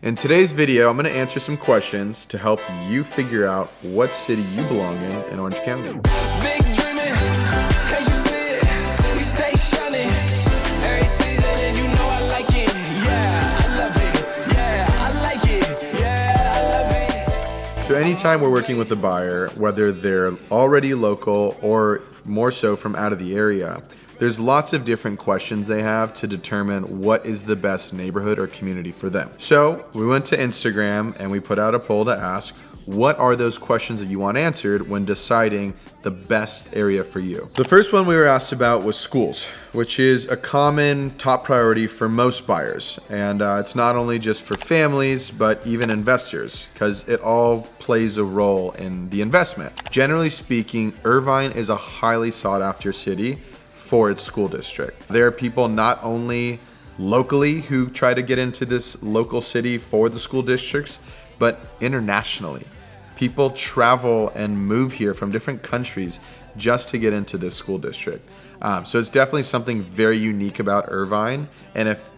In today's video, I'm going to answer some questions to help you figure out what city you belong in Orange County. Big dreaming, cause you see it, we stay shining, every season and you know I like it, yeah, I love it, yeah, I like it, yeah, I love it. So anytime we're working with a buyer, whether they're already local or more so from out of the area, there's lots of different questions they have to determine what is the best neighborhood or community for them. So we went to Instagram and we put out a poll to ask, what are those questions that you want answered when deciding the best area for you? The first one we were asked about was schools, which is a common top priority for most buyers. And it's not only just for families, but even investors, because it all plays a role in the investment. Generally speaking, Irvine is a highly sought after city for its school district. There are people not only locally who try to get into this local city for the school districts, but internationally. People travel and move here from different countries just to get into this school district. So it's definitely something very unique about Irvine. And if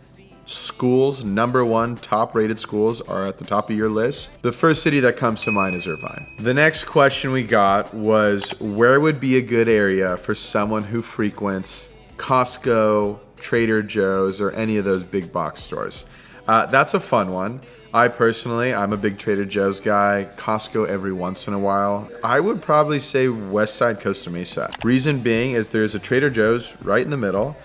schools, number one top rated schools, are at the top of your list, the first city that comes to mind is Irvine. The next question we got was, where would be a good area for someone who frequents Costco, Trader Joe's, or any of those big box stores? That's a fun one. I'm a big Trader Joe's guy, Costco every once in a while. I would probably say West Side Costa Mesa. Reason being is there's a Trader Joe's right in the middle.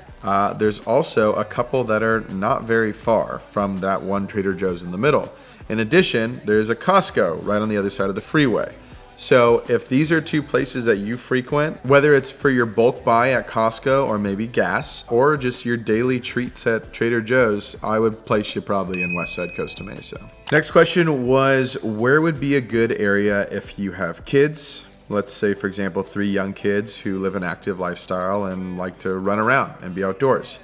There's also a couple that are not very far from that one Trader Joe's in the middle. In addition, there's a Costco right on the other side of the freeway. So if these are two places that you frequent, whether it's for your bulk buy at Costco or maybe gas, or just your daily treats at Trader Joe's, I would place you probably in West Side Costa Mesa. Next question was, where would be a good area if you have kids? Let's say, for example, 3 young kids who live an active lifestyle and like to run around and be outdoors.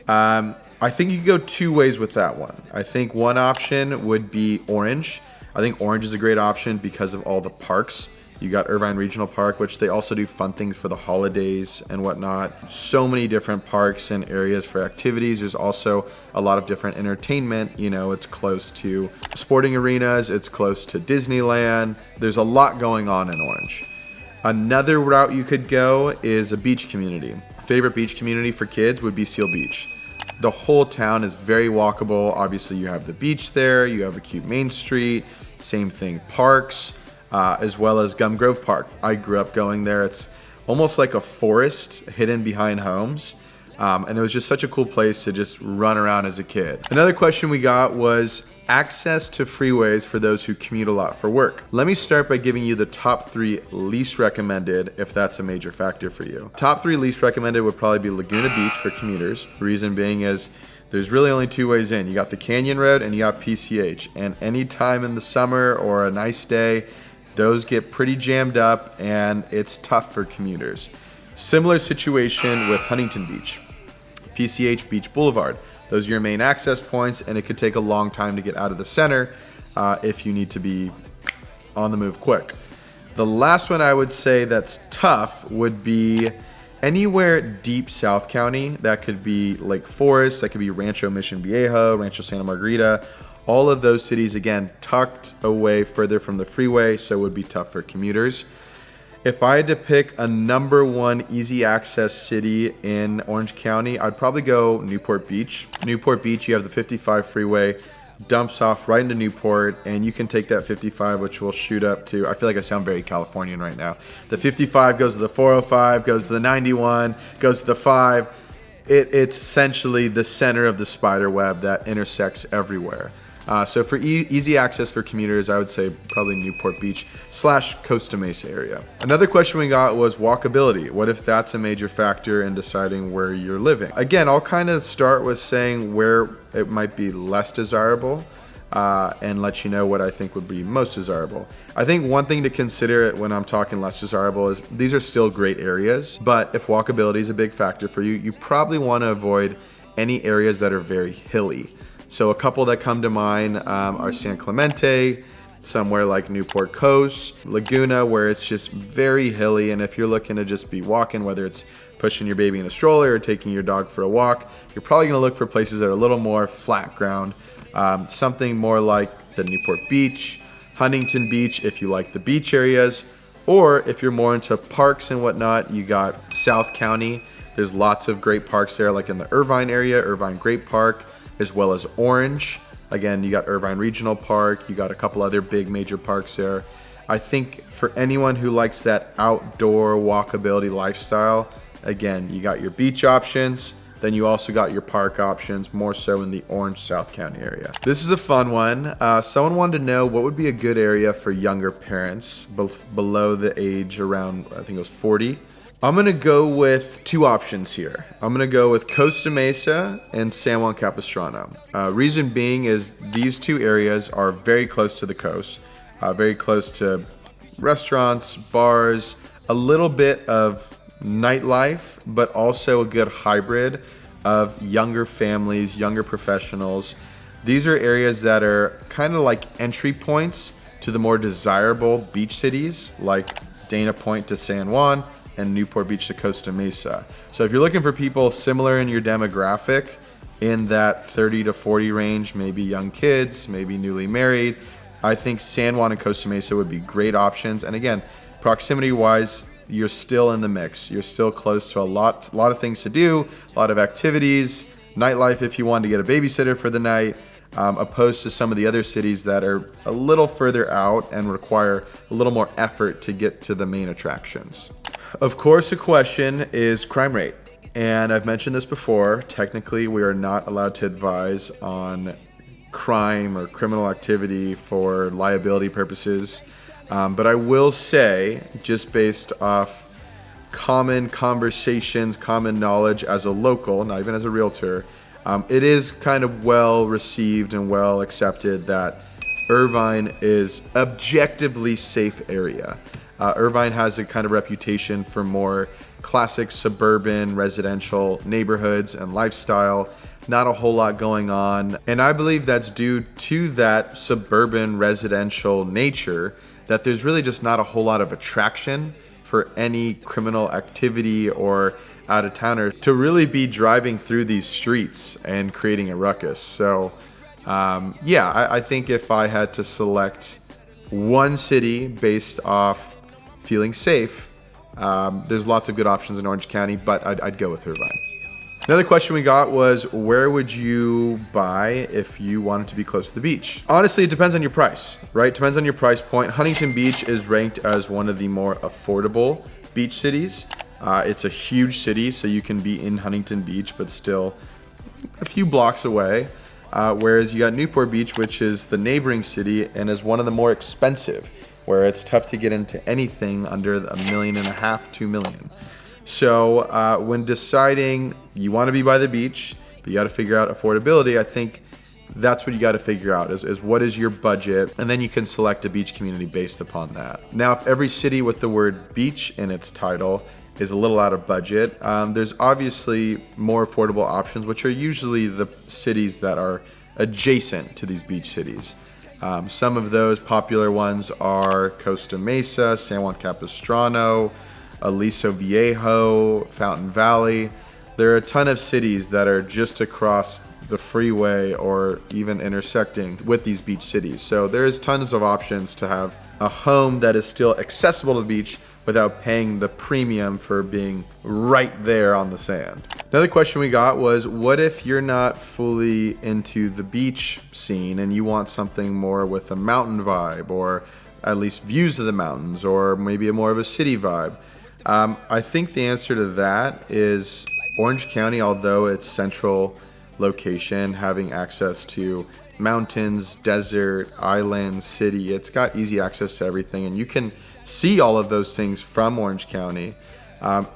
I think you could go 2 ways with that one. I think one option would be Orange. I think Orange is a great option because of all the parks. You got Irvine Regional Park, which they also do fun things for the holidays and whatnot. So many different parks and areas for activities. There's also a lot of different entertainment. You know, it's close to sporting arenas. It's close to Disneyland. There's a lot going on in Orange. Another route you could go is a beach community. Favorite beach community for kids would be Seal Beach. The whole town is very walkable. Obviously, you have the beach there. You have a cute Main Street. Same thing, parks. As well as Gum Grove Park. I grew up going there. It's almost like a forest hidden behind homes. And it was just such a cool place to just run around as a kid. Another question we got was access to freeways for those who commute a lot for work. Let me start by giving you the top 3 least recommended if that's a major factor for you. Top 3 least recommended would probably be Laguna Beach for commuters. The reason being is there's really only 2 ways in. You got the Canyon Road and you got PCH. And any time in the summer or a nice day, those get pretty jammed up and it's tough for commuters. Similar situation with Huntington Beach. PCH Beach Boulevard. Those are your main access points, and it could take a long time to get out of the center if you need to be on the move quick. The last one I would say that's tough would be anywhere deep South County. That could be Lake Forest, that could be Rancho Mission Viejo, Rancho Santa Margarita. All of those cities, again, tucked away further from the freeway, so it would be tough for commuters. If I had to pick a number 1 easy access city in Orange County, I'd probably go Newport Beach. Newport Beach, you have the 55 freeway, dumps off right into Newport, and you can take that 55, which will shoot up to, I feel like I sound very Californian right now. The 55 goes to the 405, goes to the 91, goes to the 5. It's essentially the center of the spider web that intersects everywhere. So for easy access for commuters, I would say probably Newport Beach / Costa Mesa area. Another question we got was walkability. What if that's a major factor in deciding where you're living? Again, I'll kind of start with saying where it might be less desirable and let you know what I think would be most desirable. I think one thing to consider when I'm talking less desirable is these are still great areas, but if walkability is a big factor for you, you probably want to avoid any areas that are very hilly. So a couple that come to mind are San Clemente, somewhere like Newport Coast, Laguna, where it's just very hilly. And if you're looking to just be walking, whether it's pushing your baby in a stroller or taking your dog for a walk, you're probably going to look for places that are a little more flat ground Something more like the Newport Beach, Huntington Beach if you like the beach areas, or if you're more into parks and whatnot, you got South County. There's lots of great parks there, like in the Irvine area, Irvine Great Park, as well as Orange. Again, you got Irvine Regional Park, you got a couple other big major parks there. I think for anyone who likes that outdoor walkability lifestyle, again, you got your beach options, then you also got your park options, more so in the Orange, South County area. This is a fun one. Someone wanted to know what would be a good area for younger parents, both below the age around, I think it was 40. I'm gonna go with two options here. I'm gonna go with Costa Mesa and San Juan Capistrano. Reason being is these two areas are very close to the coast, very close to restaurants, bars, a little bit of nightlife, but also a good hybrid of younger families, younger professionals. These are areas that are kind of like entry points to the more desirable beach cities like Dana Point to San Juan and Newport Beach to Costa Mesa. So if you're looking for people similar in your demographic, in that 30 to 40 range, maybe young kids, maybe newly married, I think San Juan and Costa Mesa would be great options. And again, proximity-wise, you're still in the mix. You're still close to a lot of things to do, a lot of activities, nightlife if you want to get a babysitter for the night, opposed to some of the other cities that are a little further out and require a little more effort to get to the main attractions. Of course, the question is crime rate. And I've mentioned this before, technically we are not allowed to advise on crime or criminal activity for liability purposes. But I will say, just based off common conversations, common knowledge as a local, not even as a realtor, it is kind of well received and well accepted that Irvine is objectively safe area. Irvine has a kind of reputation for more classic suburban residential neighborhoods and lifestyle. Not a whole lot going on. And I believe that's due to that suburban residential nature, that there's really just not a whole lot of attraction for any criminal activity or out-of-towner to really be driving through these streets and creating a ruckus. So I think if I had to select one city based off feeling safe, there's lots of good options in Orange County, but I'd go with Irvine. Another question we got was, where would you buy if you wanted to be close to the beach? Honestly, it depends on your price, right? Depends on your price point. Huntington Beach is ranked as one of the more affordable beach cities. It's a huge city, so you can be in Huntington Beach, but still a few blocks away. Whereas you got Newport Beach, which is the neighboring city and is one of the more expensive, where it's tough to get into anything under $1.5 million, $2 million. So when deciding you want to be by the beach, but you got to figure out affordability, I think that's what you got to figure out is what is your budget, and then you can select a beach community based upon that. Now, if every city with the word beach in its title is a little out of budget, there's obviously more affordable options, which are usually the cities that are adjacent to these beach cities. Some of those popular ones are Costa Mesa, San Juan Capistrano, Aliso Viejo, Fountain Valley. There are a ton of cities that are just across the freeway or even intersecting with these beach cities. So there's tons of options to have a home that is still accessible to the beach without paying the premium for being right there on the sand. Another question we got was, what if you're not fully into the beach scene and you want something more with a mountain vibe, or at least views of the mountains, or maybe more of a city vibe? I think the answer to that is Orange County, although its central location, having access to mountains, desert, island, city, it's got easy access to everything, and you can see all of those things from Orange County.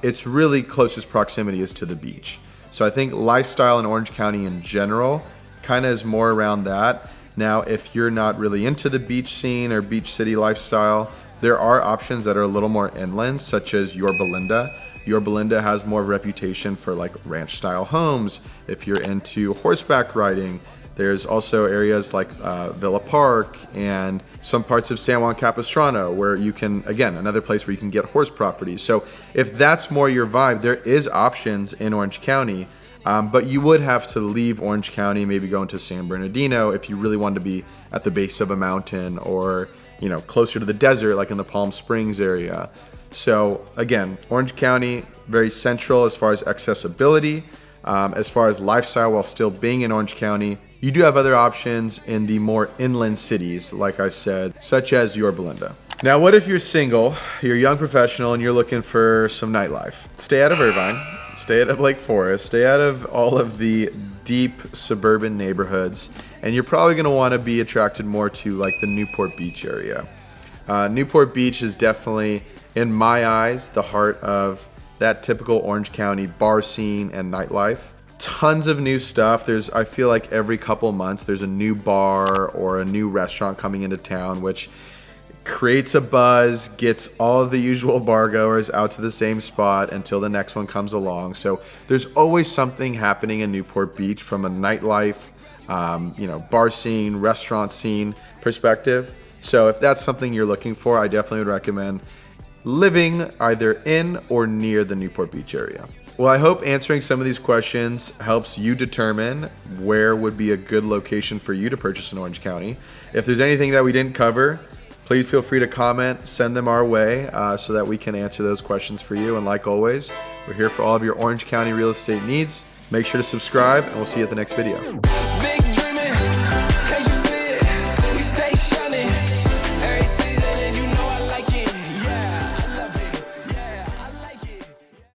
Its really closest proximity is to the beach. So I think lifestyle in Orange County in general kind of is more around that. Now, if you're not really into the beach scene or beach city lifestyle, there are options that are a little more inland, such as Yorba Linda. Yorba Linda has more of a reputation for like ranch style homes. If you're into horseback riding, there's also areas like Villa Park and some parts of San Juan Capistrano where you can, again, another place where you can get horse properties. So if that's more your vibe, there is options in Orange County. But you would have to leave Orange County, maybe go into San Bernardino if you really wanted to be at the base of a mountain or, closer to the desert, like in the Palm Springs area. So again, Orange County, very central as far as accessibility, as far as lifestyle while still being in Orange County. You do have other options in the more inland cities, like I said, such as Yorba Linda. Now, what if you're single, you're a young professional, and you're looking for some nightlife? Stay out of Irvine, stay out of Lake Forest, stay out of all of the deep suburban neighborhoods, and you're probably going to want to be attracted more to like the Newport Beach area. Newport Beach is definitely, in my eyes, the heart of that typical Orange County bar scene and nightlife. Tons of new stuff. I feel like every couple months there's a new bar or a new restaurant coming into town, which creates a buzz, gets all of the usual bar goers out to the same spot until the next one comes along. So there's always something happening in Newport Beach from a nightlife, bar scene, restaurant scene perspective. So if that's something you're looking for, I definitely would recommend living either in or near the Newport Beach area. Well, I hope answering some of these questions helps you determine where would be a good location for you to purchase in Orange County. If there's anything that we didn't cover, please feel free to comment, send them our way so that we can answer those questions for you. And like always, we're here for all of your Orange County real estate needs. Make sure to subscribe, and we'll see you at the next video.